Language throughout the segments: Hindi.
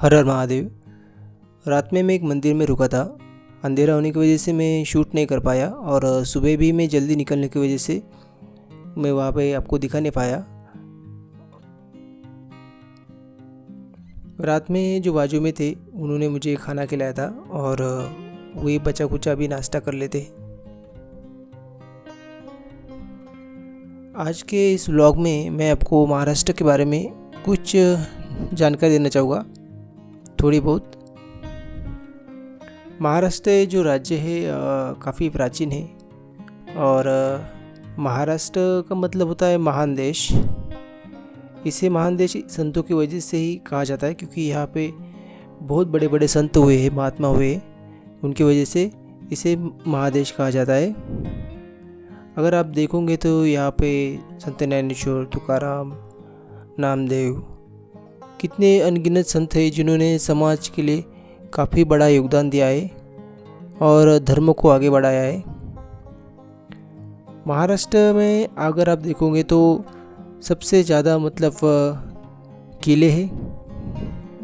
हर हर महादेव। रात में मैं एक मंदिर में रुका था। अंधेरा होने की वजह से मैं शूट नहीं कर पाया और सुबह भी मैं जल्दी निकलने की वजह से मैं वहाँ पे आपको दिखा नहीं पाया। रात में जो बाजू में थे उन्होंने मुझे खाना खिलाया था और वही बचा कुचा भी नाश्ता कर लेते। आज के इस व्लॉग में मैं आपको महाराष्ट्र के बारे में कुछ जानकारी देना चाहूँगा, थोड़ी बहुत। महाराष्ट्र जो राज्य है काफ़ी प्राचीन है और महाराष्ट्र का मतलब होता है महान देश। इसे महान देश संतों की वजह से ही कहा जाता है, क्योंकि यहाँ पे बहुत बड़े बड़े संत हुए हैं, महात्मा हुए, उनकी वजह से इसे महादेश कहा जाता है। अगर आप देखोगे तो यहाँ पे संत ज्ञानेश्वर, तुकाराम, नामदेव, कितने अनगिनत संत हैं जिन्होंने समाज के लिए काफ़ी बड़ा योगदान दिया है और धर्म को आगे बढ़ाया है। महाराष्ट्र में अगर आप देखोगे तो सबसे ज़्यादा मतलब किले हैं,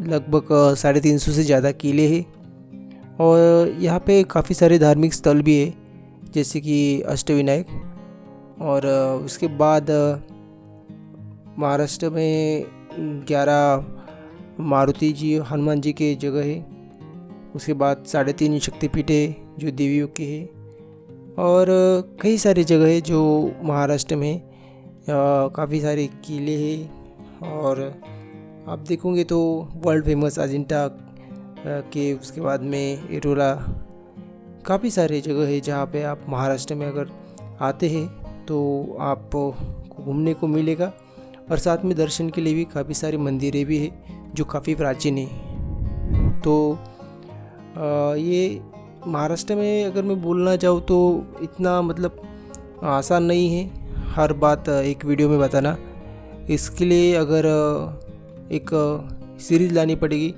लगभग 350 से ज़्यादा किले हैं और यहाँ पे काफ़ी सारे धार्मिक स्थल भी है, जैसे कि अष्टविनायक। और उसके बाद महाराष्ट्र में 11 मारुति जी, हनुमान जी के जगह है। उसके बाद 3.5 शक्तिपीठ है जो देवियों के है और कई सारी जगह है जो महाराष्ट्र में काफ़ी सारे किले हैं। और आप देखोगे तो वर्ल्ड फेमस अजंता के, उसके बाद में एरोला, काफ़ी सारे जगह है जहाँ पे आप महाराष्ट्र में अगर आते हैं तो आपको घूमने को मिलेगा। और साथ में दर्शन के लिए भी काफ़ी सारे मंदिरें भी हैं जो काफ़ी प्राचीन है। तो ये महाराष्ट्र में अगर मैं बोलना चाहूँ तो इतना मतलब आसान नहीं है हर बात एक वीडियो में बताना। इसके लिए अगर एक सीरीज़ लानी पड़ेगी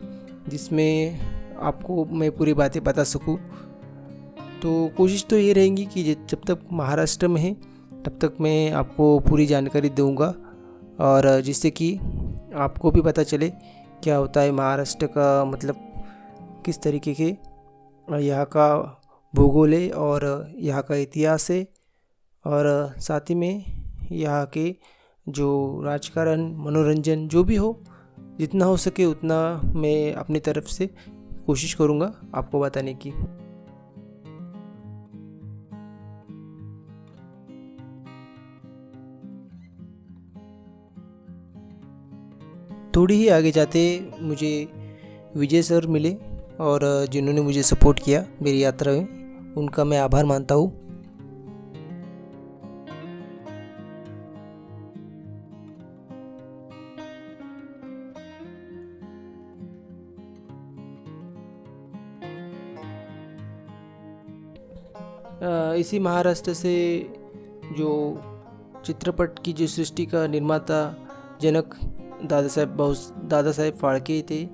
जिसमें आपको मैं पूरी बातें बता सकूँ। तो कोशिश तो ये रहेगी कि जब तक महाराष्ट्र में है तब तक मैं आपको पूरी जानकारी दूंगा, और जिससे कि आपको भी पता चले क्या होता है महाराष्ट्र का, मतलब किस तरीके के यहाँ का भूगोल है और यहाँ का इतिहास है। और साथ ही में यहाँ के जो राजकारण, मनोरंजन जो भी हो, जितना हो सके उतना मैं अपनी तरफ से कोशिश करूँगा आपको बताने की। थोड़ी ही आगे जाते मुझे विजय सर मिले और जिन्होंने मुझे सपोर्ट किया मेरी यात्रा में, उनका मैं आभार मानता हूँ। इसी महाराष्ट्र से जो चित्रपट की जो सृष्टि का निर्माता जनक दादा साहेब फाळके थे।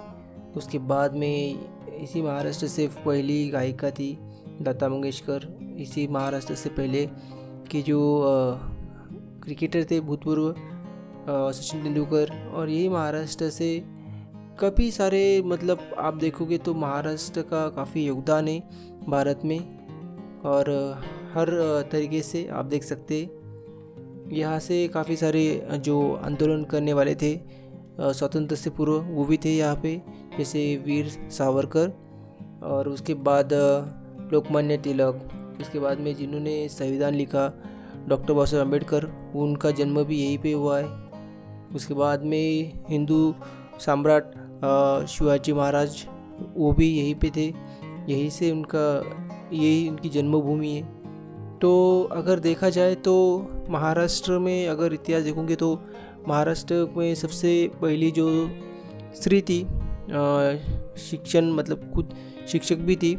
उसके बाद में इसी महाराष्ट्र से पहली गायिका थी लता मंगेशकर। इसी महाराष्ट्र से पहले के जो क्रिकेटर थे भूतपूर्व सचिन तेंदुलकर। और यही महाराष्ट्र से काफ़ी सारे, मतलब आप देखोगे तो महाराष्ट्र का काफ़ी योगदान है भारत में। और हर तरीके से आप देख सकते यहाँ से काफ़ी सारे जो आंदोलन करने वाले थे स्वतंत्र से पूर्व, वो भी थे यहाँ पे, जैसे वीर सावरकर। और उसके बाद लोकमान्य तिलक, इसके बाद में जिन्होंने संविधान लिखा डॉक्टर बाबासाहेब अम्बेडकर, उनका जन्म भी यहीं पे हुआ है। उसके बाद में हिंदू सम्राट शिवाजी महाराज, वो भी यहीं पे थे, यही उनकी जन्मभूमि है। तो अगर देखा जाए तो महाराष्ट्र में अगर इतिहास देखोगे तो महाराष्ट्र में सबसे पहली जो स्त्री थी शिक्षण, मतलब खुद शिक्षक भी थी,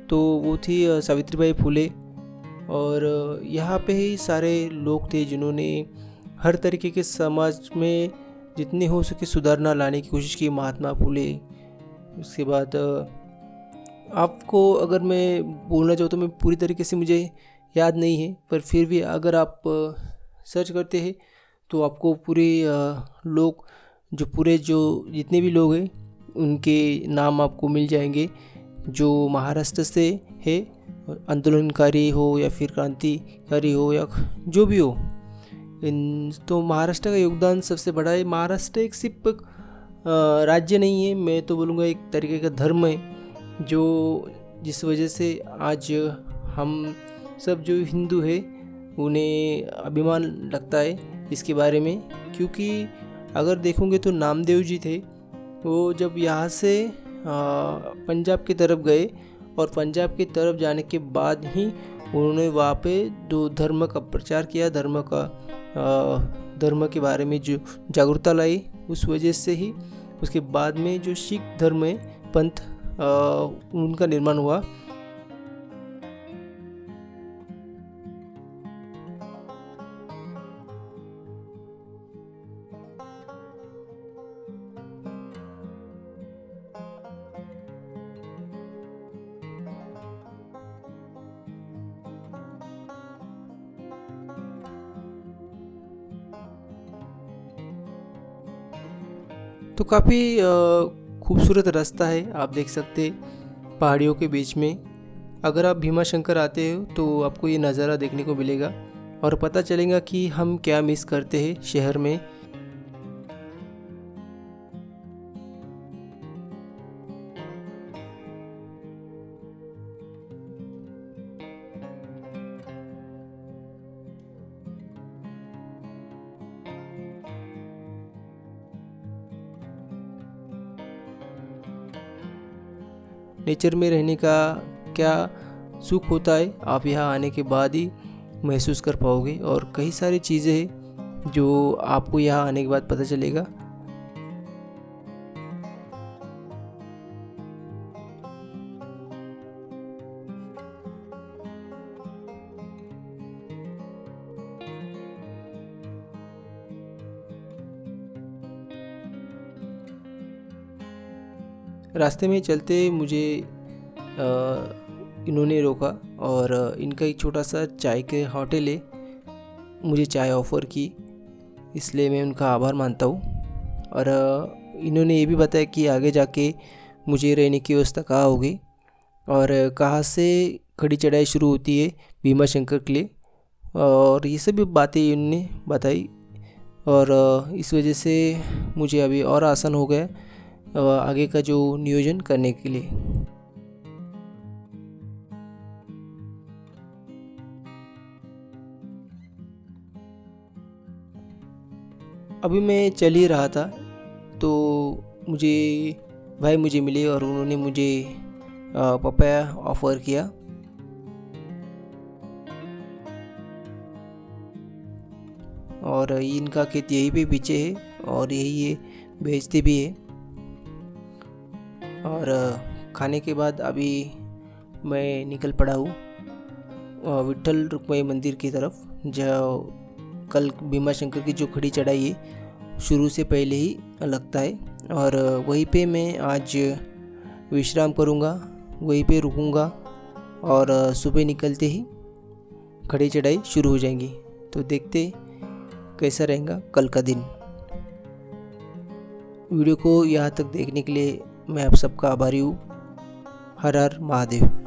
तो वो थी सावित्रीबाई फुले। और यहाँ पे ही सारे लोग थे जिन्होंने हर तरीके के समाज में जितनी हो सके सुधारना लाने की कोशिश की, महात्मा फुले। उसके बाद आपको अगर मैं बोलना चाहूँ तो मैं पूरी तरीके से मुझे याद नहीं है, पर फिर भी अगर आप सर्च करते हैं तो आपको पूरे लोग, जो पूरे जो जितने भी लोग हैं उनके नाम आपको मिल जाएंगे जो महाराष्ट्र से है, आंदोलनकारी हो या फिर क्रांतिकारी हो या जो भी हो। इन तो महाराष्ट्र का योगदान सबसे बड़ा है। महाराष्ट्र एक सिर्फ राज्य नहीं है, मैं तो बोलूँगा एक तरीके का धर्म है, जो जिस वजह से आज हम सब जो हिंदू है उन्हें अभिमान लगता है इसके बारे में। क्योंकि अगर देखोगे तो नामदेव जी थे, वो जब यहाँ से पंजाब की तरफ गए और पंजाब की तरफ जाने के बाद ही उन्होंने वहाँ पे जो धर्म का प्रचार किया, धर्म के बारे में जो जागरूकता लाई, उस वजह से ही उसके बाद में जो सिख धर्म है, पंथ, उनका निर्माण हुआ। तो काफ़ी खूबसूरत रास्ता है, आप देख सकते पहाड़ियों के बीच में। अगर आप भीमा शंकर आते हो तो आपको ये नज़ारा देखने को मिलेगा और पता चलेगा कि हम क्या मिस करते हैं शहर में। नेचर में रहने का क्या सुख होता है, आप यहाँ आने के बाद ही महसूस कर पाओगे। और कई सारी चीज़ें हैं जो आपको यहाँ आने के बाद पता चलेगा। रास्ते में चलते मुझे इन्होंने रोका और इनका एक छोटा सा चाय के होटल है, मुझे चाय ऑफ़र की, इसलिए मैं उनका आभार मानता हूँ। और इन्होंने ये भी बताया कि आगे जाके मुझे रहने की व्यवस्था कहाँ होगी और कहाँ से खड़ी चढ़ाई शुरू होती है भीमा शंकर के लिए, और ये सभी बातें इन्होंने बताई। और इस वजह से मुझे अभी और आसान हो गया आगे का जो नियोजन करने के लिए। अभी मैं चल ही रहा था तो भाई मुझे मिले और उन्होंने मुझे पपाया ऑफ़र किया। और इनका खेत यहीं पे पीछे है और यही ये बेचते भी है। और खाने के बाद अभी मैं निकल पड़ा हूँ विट्ठल रुक्माई मंदिर की तरफ, जो कल भीमा शंकर की जो खड़ी चढ़ाई है शुरू से पहले ही लगता है, और वहीं पे मैं आज विश्राम करूँगा, वहीं पे रुकूँगा और सुबह निकलते ही खड़ी चढ़ाई शुरू हो जाएंगी। तो देखते कैसा रहेगा कल का दिन। वीडियो को यहाँ तक देखने के लिए मैं आप सबका आभारी हूँ। हर हर महादेव।